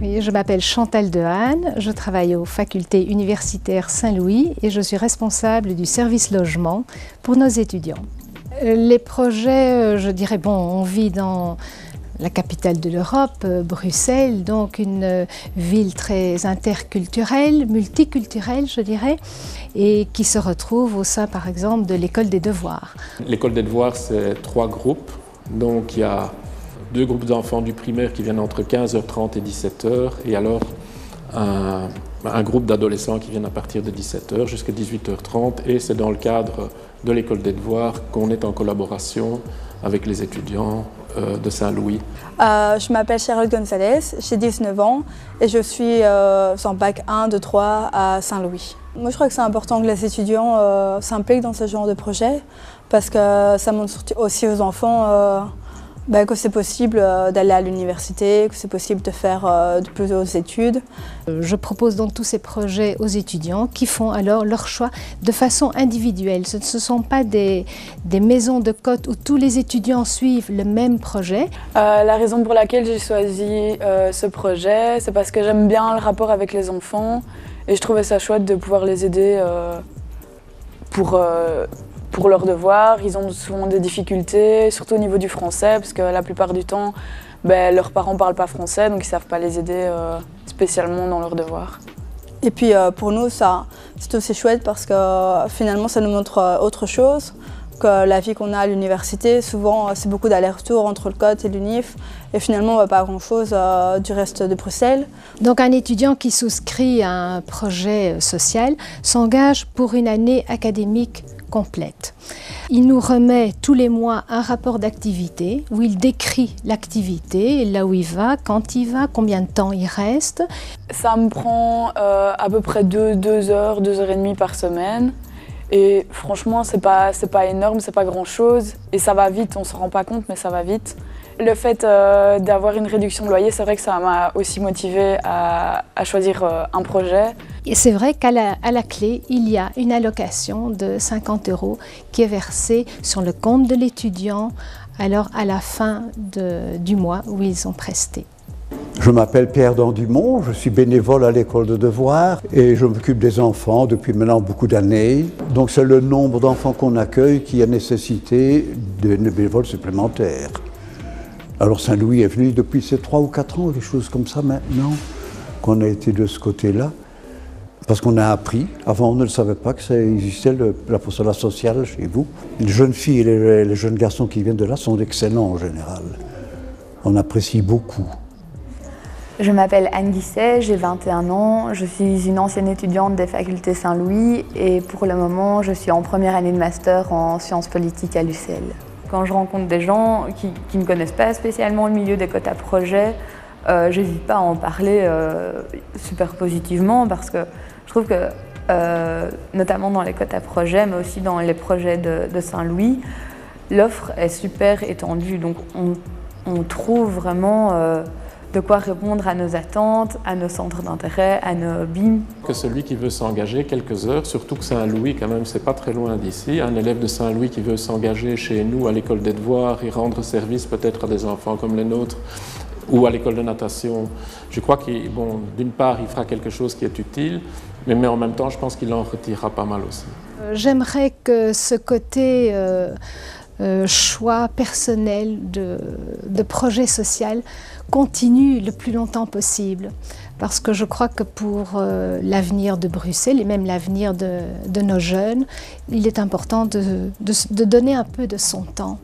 Oui, je m'appelle Chantal Dehaene, je travaille aux facultés universitaires Saint-Louis et je suis responsable du service logement pour nos étudiants. Les projets, je dirais, bon, on vit dans la capitale de l'Europe, Bruxelles, donc une ville très interculturelle, multiculturelle, je dirais, et qui se retrouve au sein, par exemple, de l'école des devoirs. L'école des devoirs, c'est 3 groupes, donc il y a 2 groupes d'enfants du primaire qui viennent entre 15h30 et 17h, et alors un groupe d'adolescents qui viennent à partir de 17h jusqu'à 18h30, et c'est dans le cadre de l'école des devoirs qu'on est en collaboration avec les étudiants de Saint-Louis. Je m'appelle Charlotte Gonzalez, j'ai 19 ans et je suis en bac 1 de 3 à Saint-Louis. Moi je crois que c'est important que les étudiants s'impliquent dans ce genre de projet parce que ça montre aussi aux enfants que c'est possible d'aller à l'université, que c'est possible de faire de plus hautes études. Je propose donc tous ces projets aux étudiants qui font alors leur choix de façon individuelle. Ce ne sont pas des maisons de cotes où tous les étudiants suivent le même projet. La raison pour laquelle j'ai choisi ce projet, c'est parce que j'aime bien le rapport avec les enfants et je trouvais ça chouette de pouvoir les aider pour leurs devoirs. Ils ont souvent des difficultés, surtout au niveau du français, parce que la plupart du temps, leurs parents ne parlent pas français, donc ils ne savent pas les aider spécialement dans leurs devoirs. Et puis pour nous, c'est aussi chouette parce que finalement, ça nous montre autre chose que la vie qu'on a à l'université. Souvent, c'est beaucoup d'allers-retours entre le COT et l'UNIF, et finalement, on ne voit pas grand-chose du reste de Bruxelles. Donc un étudiant qui souscrit à un projet social s'engage pour une année académique complète. Il nous remet tous les mois un rapport d'activité où il décrit l'activité, là où il va, quand il va, combien de temps il reste. Ça me prend à peu près 2 heures, 2 heures et demie par semaine. Et franchement, c'est pas énorme, c'est pas grand-chose. Et ça va vite, on ne se rend pas compte, mais ça va vite. Le fait d'avoir une réduction de loyer, c'est vrai que ça m'a aussi motivée à choisir un projet. Et c'est vrai qu'à la clé, il y a une allocation de 50 € qui est versée sur le compte de l'étudiant, alors à la fin du mois où ils ont presté. Je m'appelle Pierre Dandumont, je suis bénévole à l'école de devoirs et je m'occupe des enfants depuis maintenant beaucoup d'années. Donc c'est le nombre d'enfants qu'on accueille qui a nécessité de bénévoles supplémentaires. Alors Saint-Louis est venu depuis ces 3 ou 4 ans, des choses comme ça maintenant, qu'on a été de ce côté-là. Parce qu'on a appris, avant on ne le savait pas que ça existait, l'apostolat social chez vous. Les jeunes filles et les jeunes garçons qui viennent de là sont excellents en général. On apprécie beaucoup. Je m'appelle Anne Guisset, j'ai 21 ans, je suis une ancienne étudiante des facultés Saint-Louis et pour le moment je suis en première année de master en sciences politiques à l'UCL. Quand je rencontre des gens qui ne connaissent pas spécialement le milieu des quotas projets, j'hésite pas à en parler super positivement parce que je trouve que, notamment dans les quotas projets, mais aussi dans les projets de Saint-Louis, l'offre est super étendue. Donc on trouve vraiment de quoi répondre à nos attentes, à nos centres d'intérêt, à nos hobbies. Que celui qui veut s'engager quelques heures, surtout que Saint-Louis, quand même, c'est pas très loin d'ici, un élève de Saint-Louis qui veut s'engager chez nous à l'école des devoirs et rendre service peut-être à des enfants comme les nôtres, ou à l'école de natation, je crois qu'il, bon, d'une part, il fera quelque chose qui est utile, mais en même temps, je pense qu'il en retirera pas mal aussi. J'aimerais que ce côté choix personnel de projet social continue le plus longtemps possible. Parce que je crois que pour l'avenir de Bruxelles et même l'avenir de nos jeunes, il est important de donner un peu de son temps.